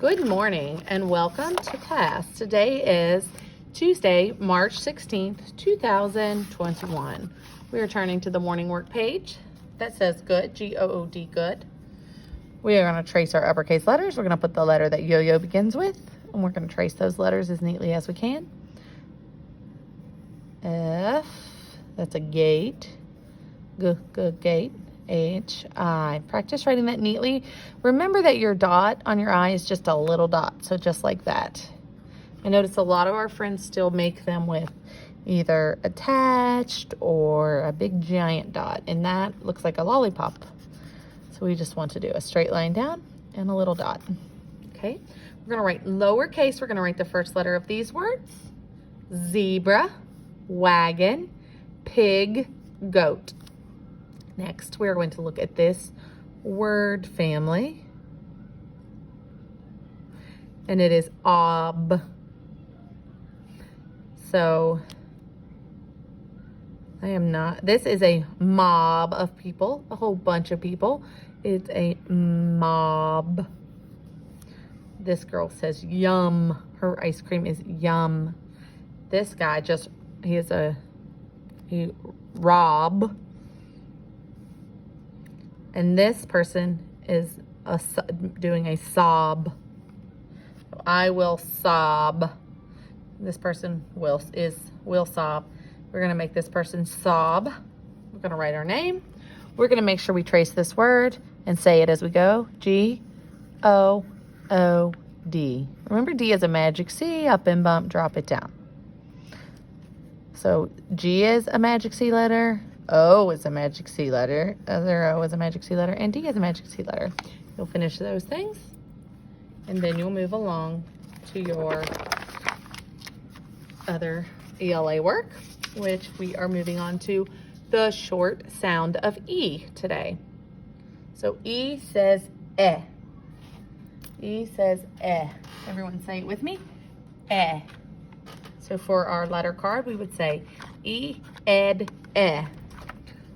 Good morning and welcome to class. Today is Tuesday, March 16th, 2021. We are turning to the morning work page that says good, G-O-O-D, good. We are going to trace our uppercase letters. We're going to put the letter that yo-yo begins with, and we're going to trace those letters as neatly as we can. F, that's a gate. G, gate. H-I. Practice writing that neatly. Remember that your dot on your I is just a little dot, so just like that. I notice a lot of our friends still make them with either attached or a big giant dot, and that looks like a lollipop. So we just want to do a straight line down and a little dot. Okay, we're gonna write lowercase. We're gonna write the first letter of these words: zebra, wagon, pig, goat. Next, we're going to look at this word family, and it is ob. So this is a mob of people, a whole bunch of people. It's a mob. This girl says yum. Her ice cream is yum. This guy he rob. And this person is doing a sob. So I will sob. This person will sob. We're gonna make this person sob. We're gonna write our name. We're gonna make sure we trace this word and say it as we go. G-O-O-D. Remember, D is a magic C, up and bump, drop it down. So G is a magic C letter. O is a magic C letter, other O is a magic C letter, and D is a magic C letter. You'll finish those things, and then you'll move along to your other ELA work, which we are moving on to the short sound of E today. So E says eh. E says eh. Everyone say it with me. Eh. So for our letter card, we would say E, ed, eh.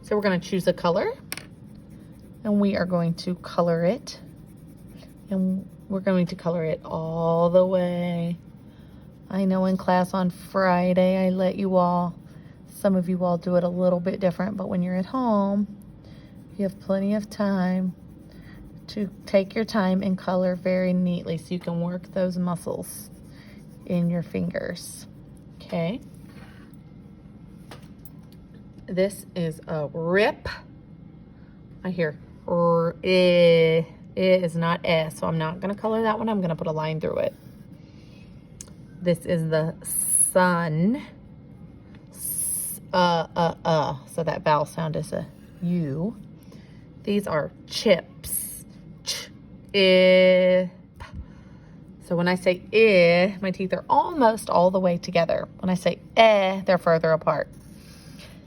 So we're going to choose a color, and we are going to color it, and we're going to color it all the way. I know in class on Friday, some of you all do it a little bit different, but when you're at home, you have plenty of time to take your time and color very neatly so you can work those muscles in your fingers. Okay. This is a rip. I hear it is not S, so I'm not going to color that one. I'm going to put a line through it. This is the sun. So that vowel sound is a U. These are chips. So when I say my teeth are almost all the way together. When I say they're further apart.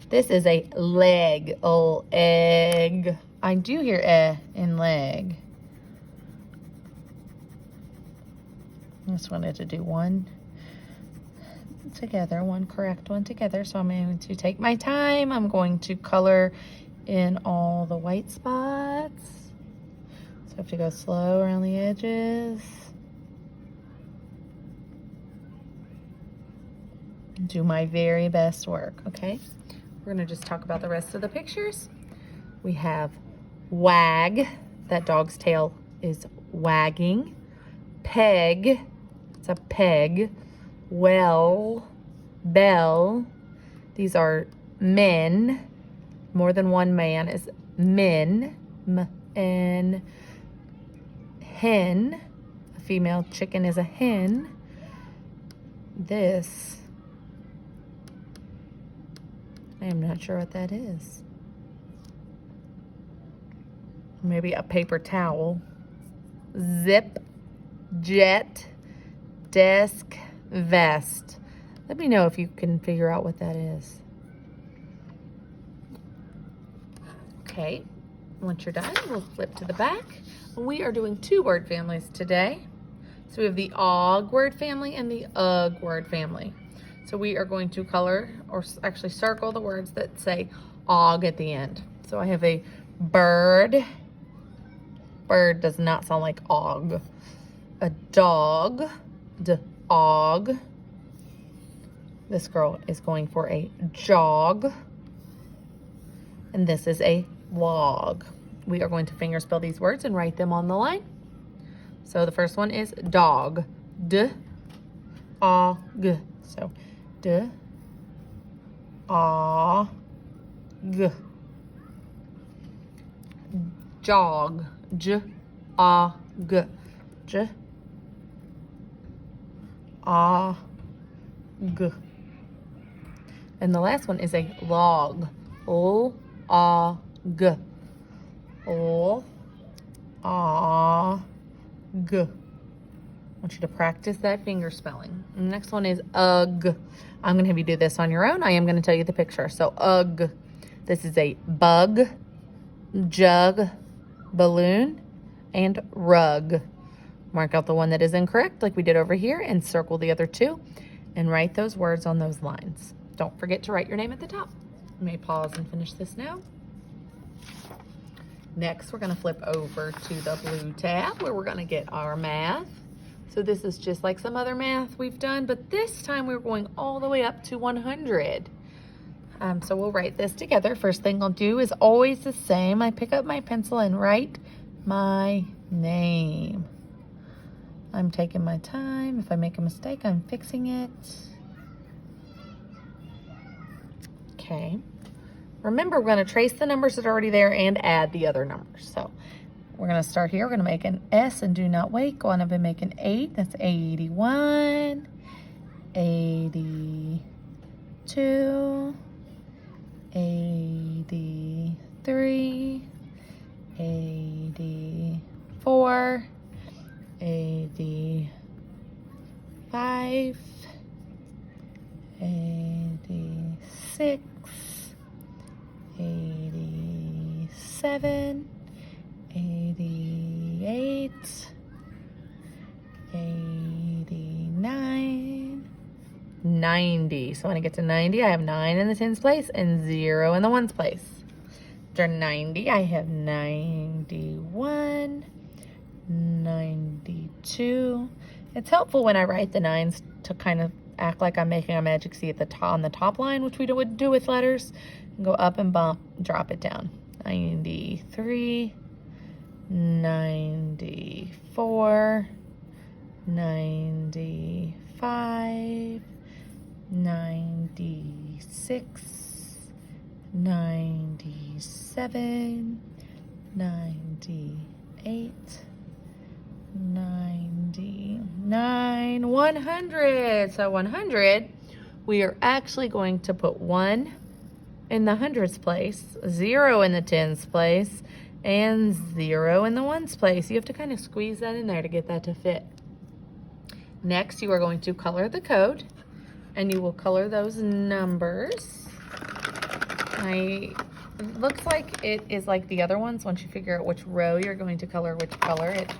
This is a leg, egg. I do hear in leg. I just wanted to do one together, one correct one together. So I'm going to take my time. I'm going to color in all the white spots. So I have to go slow around the edges. Do my very best work, okay? We're going to just talk about the rest of the pictures. We have wag, that dog's tail is wagging. Peg, it's a peg. Well, bell, these are men. More than one man is men. And hen, a female chicken is a hen. This, I am not sure what that is. Maybe a paper towel. Zip, jet, desk, vest. Let me know if you can figure out what that is. Okay, once you're done, we'll flip to the back. We are doing two word families today. So we have the og word family and the ug word family. So we are going to color, or actually circle, the words that say og at the end. So I have a bird. Bird does not sound like og. a dog, dog. This girl is going for a jog. And this is a log. We are going to fingerspell these words and write them on the line. So the first one is dog. D-O-G. So D-O-G. Jog. J-O-G. J-O-G. And the last one is a log. L-O-G. L-O-G. I want you to practice that finger spelling. The next one is ugh. I'm going to have you do this on your own. I am going to tell you the picture. So ugh. This is a bug, jug, balloon, and rug. Mark out the one that is incorrect like we did over here and circle the other two and write those words on those lines. Don't forget to write your name at the top. You may pause and finish this now. Next, we're going to flip over to the blue tab where we're going to get our math. So this is just like some other math we've done, but this time we're going all the way up to 100. So we'll write this together. First thing I'll do is always the same. I pick up my pencil and write my name. I'm taking my time. If I make a mistake, I'm fixing it. Okay. Remember, we're going to trace the numbers that are already there and add the other numbers. So we're going to start here. We're going to make an S and do not wait. Go on up and make an 8. That's 81, 82, 83, 84, 85, 86, 87, 88, 89, 90. So when I get to 90, I have 9 in the tens place and 0 in the ones place. After 90, I have 91, 92. It's helpful when I write the 9s to kind of act like I'm making a magic C at the top, on the top line, which we would do with letters. Go up and bump, drop it down. 93, 94, 95, 96, 97, 98, 99, 100. So 100, we are actually going to put 1 in the hundreds place, 0 in the tens place, and 0 in the ones place. You have to kind of squeeze that in there to get that to fit. Next, you are going to color the code, and you will color those numbers. It looks like it is like the other ones. Once you figure out which row you're going to color which color, it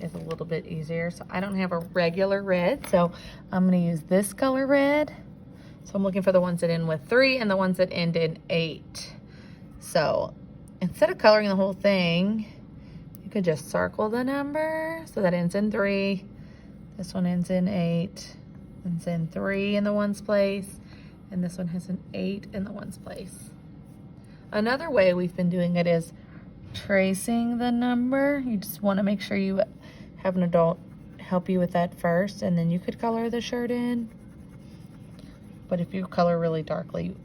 is a little bit easier. So I don't have a regular red, so I'm going to use this color red. So I'm looking for the ones that end with 3 and the ones that end in 8. So instead of coloring the whole thing, you could just circle the number. So that ends in 3. This one ends in 8. Ends in 3 in the ones place. And this one has an 8 in the ones place. Another way we've been doing it is tracing the number. You just want to make sure you have an adult help you with that first, and then you could color the shirt in. But if you color really dark, you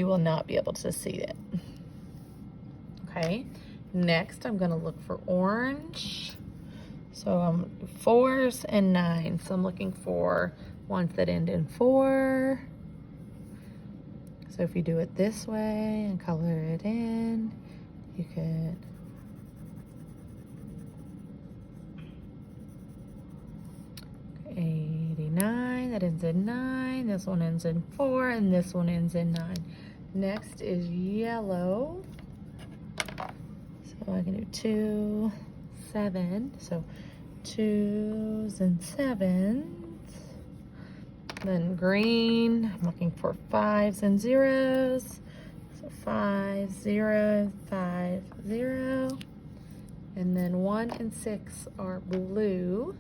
will not be able to see it. Okay, next I'm gonna look for orange. So 4s and 9s. So I'm looking for ones that end in 4. So if you do it this way and color it in, you could that ends in 9, this one ends in 4, and this one ends in 9. Next is yellow. So I can do 2, 7. So 2s and 7s. Then green, I'm looking for 5s and 0s. So 5, 0, 5, 0. And then 1 1 and 6 are blue.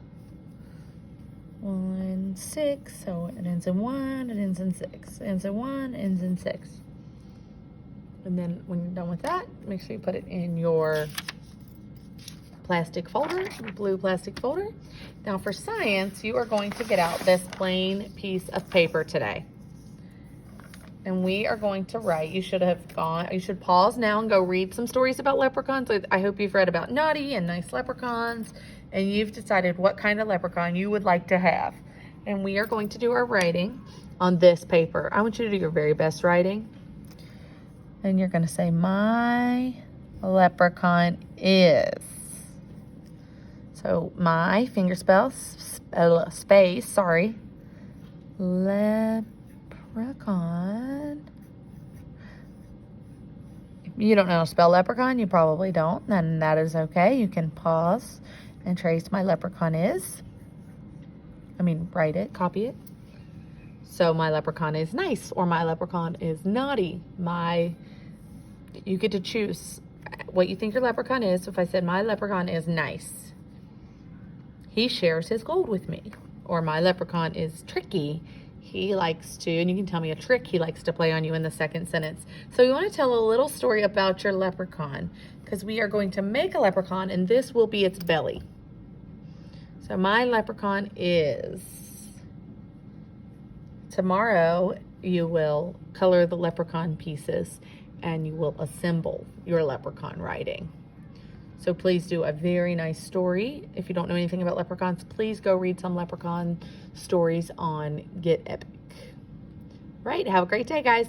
1, 6, so it ends in 1, it ends in 6. It ends in 1, ends in 6. And then when you're done with that, make sure you put it in your plastic folder, blue plastic folder. Now for science, you are going to get out this plain piece of paper today. And we are going to write. You should pause now and go read some stories about leprechauns. I hope you've read about naughty and nice leprechauns, and you've decided what kind of leprechaun you would like to have. And we are going to do our writing on this paper. I want you to do your very best writing. And you're going to say, my leprechaun is. So my finger space, sorry. Leprechaun. If you don't know how to spell leprechaun, you probably don't, then that is okay. You can pause and trace my leprechaun is. Write it, copy it. So my leprechaun is nice, or my leprechaun is naughty. You get to choose what you think your leprechaun is. So if I said my leprechaun is nice, he shares his gold with me. Or my leprechaun is tricky. He likes to, and you can tell me a trick he likes to play on you in the second sentence. So you want to tell a little story about your leprechaun, because we are going to make a leprechaun, and this will be its belly. So my leprechaun is. Tomorrow you will color the leprechaun pieces and you will assemble your leprechaun writing. So please do a very nice story. If you don't know anything about leprechauns, please go read some leprechaun stories on Get Epic. Right, have a great day, guys.